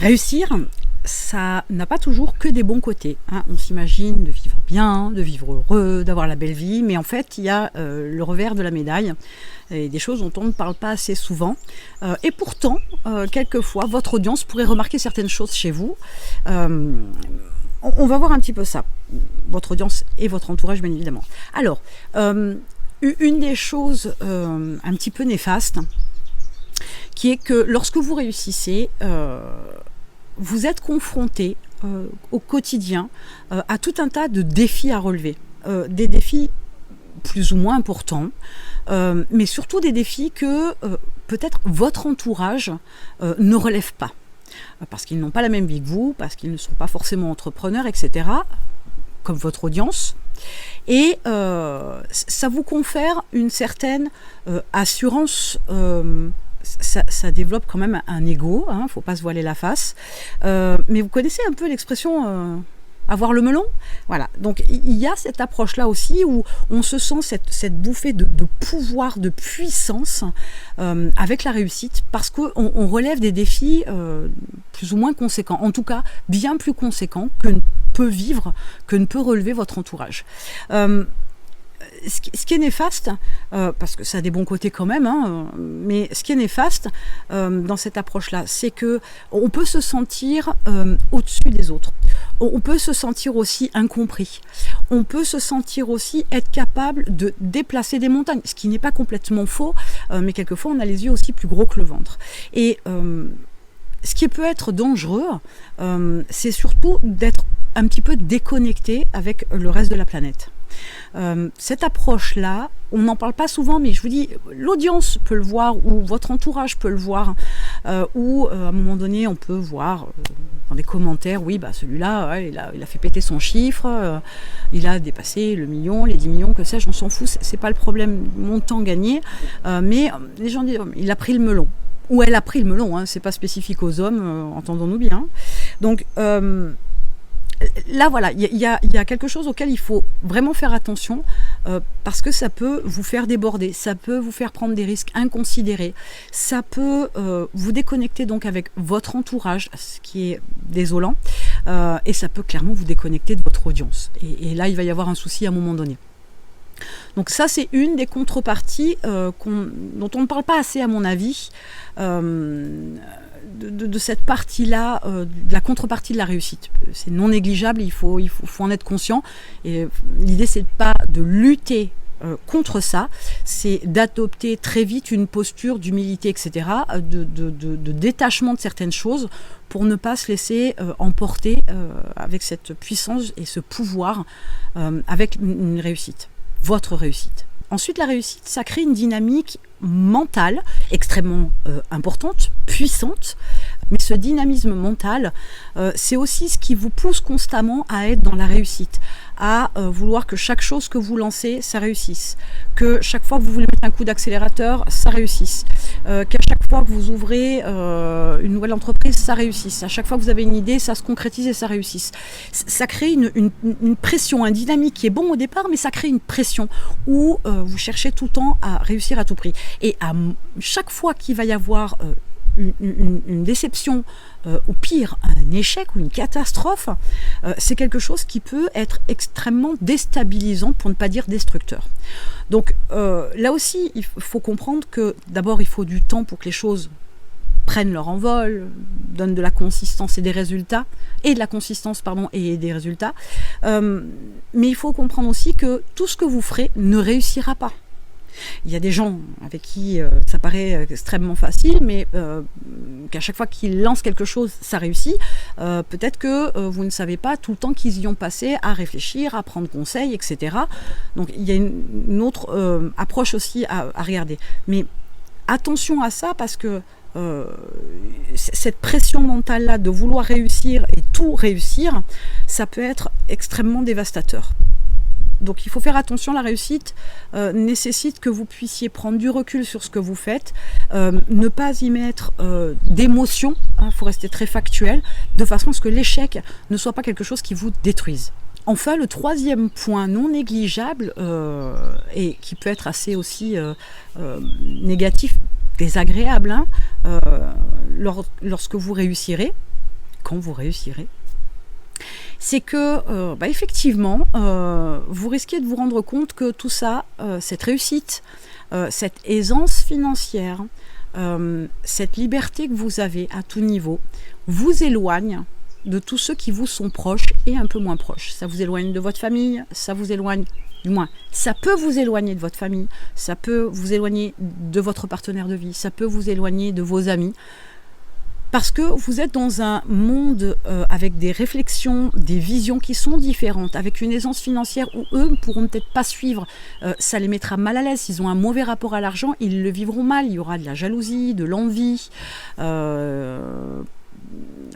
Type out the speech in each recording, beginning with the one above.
Réussir, ça n'a pas toujours que des bons côtés, hein. On s'imagine de vivre bien, de vivre heureux, d'avoir la belle vie, mais en fait, il y a le revers de la médaille et des choses dont on ne parle pas assez souvent. Et pourtant, quelquefois, votre audience pourrait remarquer certaines choses chez vous. On va voir un petit peu ça, votre audience et votre entourage, bien évidemment. Alors, une des choses un petit peu néfastes, qui est que lorsque vous réussissez, vous êtes confronté au quotidien à tout un tas de défis à relever. Des défis plus ou moins importants, mais surtout des défis que peut-être votre entourage ne relève pas. Parce qu'ils n'ont pas la même vie que vous, parce qu'ils ne sont pas forcément entrepreneurs, etc., comme votre audience. Et ça vous confère une certaine assurance. Ça développe quand même un ego, hein, faut pas se voiler la face. Mais vous connaissez un peu l'expression avoir le melon? Voilà, donc il y a cette approche-là aussi où on se sent cette bouffée de pouvoir, de puissance avec la réussite, parce qu'on relève des défis plus ou moins conséquents, en tout cas bien plus conséquents que ne peut relever votre entourage. Ce qui est néfaste, parce que ça a des bons côtés quand même, hein, mais ce qui est néfaste dans cette approche-là, c'est que on peut se sentir au-dessus des autres. On peut se sentir aussi incompris. On peut se sentir aussi être capable de déplacer des montagnes, ce qui n'est pas complètement faux, mais quelquefois on a les yeux aussi plus gros que le ventre. Et ce qui peut être dangereux, c'est surtout d'être un petit peu déconnecté avec le reste de la planète. Cette approche-là, on n'en parle pas souvent, mais je vous dis, l'audience peut le voir, ou votre entourage peut le voir, ou à un moment donné, on peut voir dans des commentaires, oui, bah celui-là, ouais, il a fait péter son chiffre, il a dépassé le million, les 10 millions, que sais-je, on s'en fout, c'est pas le problème, montant gagné, mais les gens disent, il a pris le melon, ou elle a pris le melon, hein, c'est pas spécifique aux hommes, entendons-nous bien. Donc, là, voilà, il y a quelque chose auquel il faut vraiment faire attention parce que ça peut vous faire déborder, ça peut vous faire prendre des risques inconsidérés, ça peut vous déconnecter donc avec votre entourage, ce qui est désolant, et ça peut clairement vous déconnecter de votre audience. Et là, il va y avoir un souci à un moment donné. Donc ça, c'est une des contreparties dont on ne parle pas assez, à mon avis, de cette partie-là, de la contrepartie de la réussite. C'est non négligeable, il faut en être conscient. Et l'idée, c'est pas de lutter contre ça, c'est d'adopter très vite une posture d'humilité, etc., de détachement de certaines choses pour ne pas se laisser emporter avec cette puissance et ce pouvoir avec une réussite, votre réussite. Ensuite, la réussite, ça crée une dynamique mentale extrêmement importante, puissante, mais ce dynamisme mental, c'est aussi ce qui vous pousse constamment à être dans la réussite, à vouloir que chaque chose que vous lancez, ça réussisse, que chaque fois que vous voulez mettre un coup d'accélérateur, ça réussisse, qu'à chaque fois que vous ouvrez une nouvelle entreprise, ça réussisse, à chaque fois que vous avez une idée, ça se concrétise et ça réussisse. Ça crée une pression, un dynamique qui est bon au départ, mais ça crée une pression où vous cherchez tout le temps à réussir à tout prix. Et à chaque fois qu'il va y avoir une déception, ou pire, un échec ou une catastrophe, c'est quelque chose qui peut être extrêmement déstabilisant, pour ne pas dire destructeur. Donc là aussi, il faut comprendre que d'abord, il faut du temps pour que les choses prennent leur envol, donnent de la consistance et des résultats, et de la consistance, pardon, et des résultats. Mais il faut comprendre aussi que tout ce que vous ferez ne réussira pas. Il y a des gens avec qui ça paraît extrêmement facile, mais qu'à chaque fois qu'ils lancent quelque chose, ça réussit. Peut-être que vous ne savez pas tout le temps qu'ils y ont passé à réfléchir, à prendre conseil, etc. Donc il y a une autre approche aussi à regarder. Mais attention à ça, parce que cette pression mentale-là de vouloir réussir et tout réussir, ça peut être extrêmement dévastateur. Donc il faut faire attention, la réussite nécessite que vous puissiez prendre du recul sur ce que vous faites, ne pas y mettre d'émotion, il faut rester très factuel, de façon à ce que l'échec ne soit pas quelque chose qui vous détruise. Enfin, le troisième point non négligeable, et qui peut être assez aussi négatif, désagréable, lorsque vous réussirez, quand vous réussirez, c'est que, effectivement, vous risquez de vous rendre compte que tout ça, cette réussite, cette aisance financière, cette liberté que vous avez à tout niveau, vous éloigne de tous ceux qui vous sont proches et un peu moins proches. Ça vous éloigne de votre famille, ça vous éloigne, du moins, ça peut vous éloigner de votre famille, ça peut vous éloigner de votre partenaire de vie, ça peut vous éloigner de vos amis, parce que vous êtes dans un monde avec des réflexions, des visions qui sont différentes, avec une aisance financière où eux ne pourront peut-être pas suivre. Ça les mettra mal à l'aise. S'ils ont un mauvais rapport à l'argent, ils le vivront mal. Il y aura de la jalousie, de l'envie.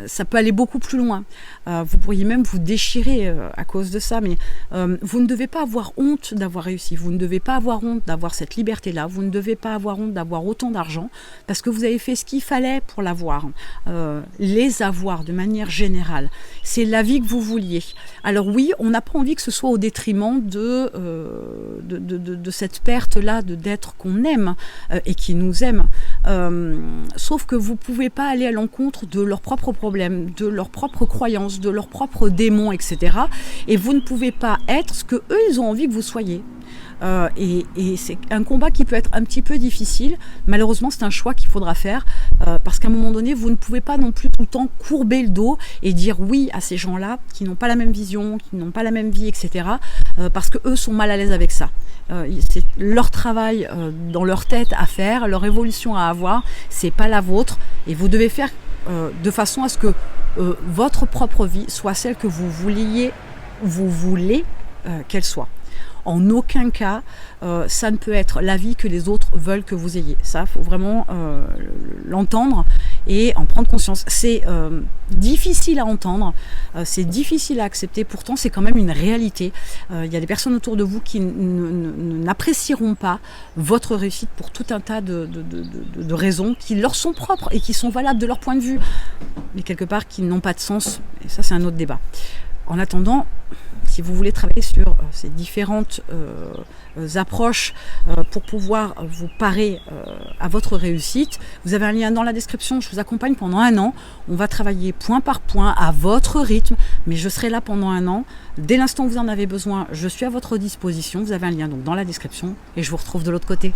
Ça peut aller beaucoup plus loin. Vous pourriez même vous déchirer à cause de ça, mais vous ne devez pas avoir honte d'avoir réussi. Vous ne devez pas avoir honte d'avoir cette liberté-là. Vous ne devez pas avoir honte d'avoir autant d'argent parce que vous avez fait ce qu'il fallait pour l'avoir. Les avoir de manière générale. C'est la vie que vous vouliez. Alors oui, on n'a pas envie que ce soit au détriment de cette perte-là d'être qu'on aime et qui nous aime. Sauf que vous ne pouvez pas aller à l'encontre de leurs propres problèmes, de leurs propres croyances, de leurs propres démons, etc. Et vous ne pouvez pas être ce que eux ils ont envie que vous soyez. Et c'est un combat qui peut être un petit peu difficile. Malheureusement, c'est un choix qu'il faudra faire parce qu'à un moment donné, vous ne pouvez pas non plus tout le temps courber le dos et dire oui à ces gens-là qui n'ont pas la même vision, qui n'ont pas la même vie, etc. Parce que eux sont mal à l'aise avec ça. C'est leur travail dans leur tête à faire, leur évolution à avoir, c'est pas la vôtre. Et vous devez faire de façon à ce que votre propre vie soit celle que vous voulez qu'elle soit. En aucun cas, ça ne peut être la vie que les autres veulent que vous ayez. Ça, il faut vraiment l'entendre et en prendre conscience. C'est difficile à entendre, c'est difficile à accepter, pourtant c'est quand même une réalité. Il y a des personnes autour de vous qui n'apprécieront pas votre réussite pour tout un tas de raisons qui leur sont propres et qui sont valables de leur point de vue, mais quelque part qui n'ont pas de sens, et ça c'est un autre débat. En attendant, si vous voulez travailler sur ces différentes approches pour pouvoir vous parer à votre réussite, vous avez un lien dans la description, je vous accompagne pendant 1 an. On va travailler point par point à votre rythme, mais je serai là pendant 1 an. Dès l'instant où vous en avez besoin, je suis à votre disposition. Vous avez un lien donc dans la description et je vous retrouve de l'autre côté.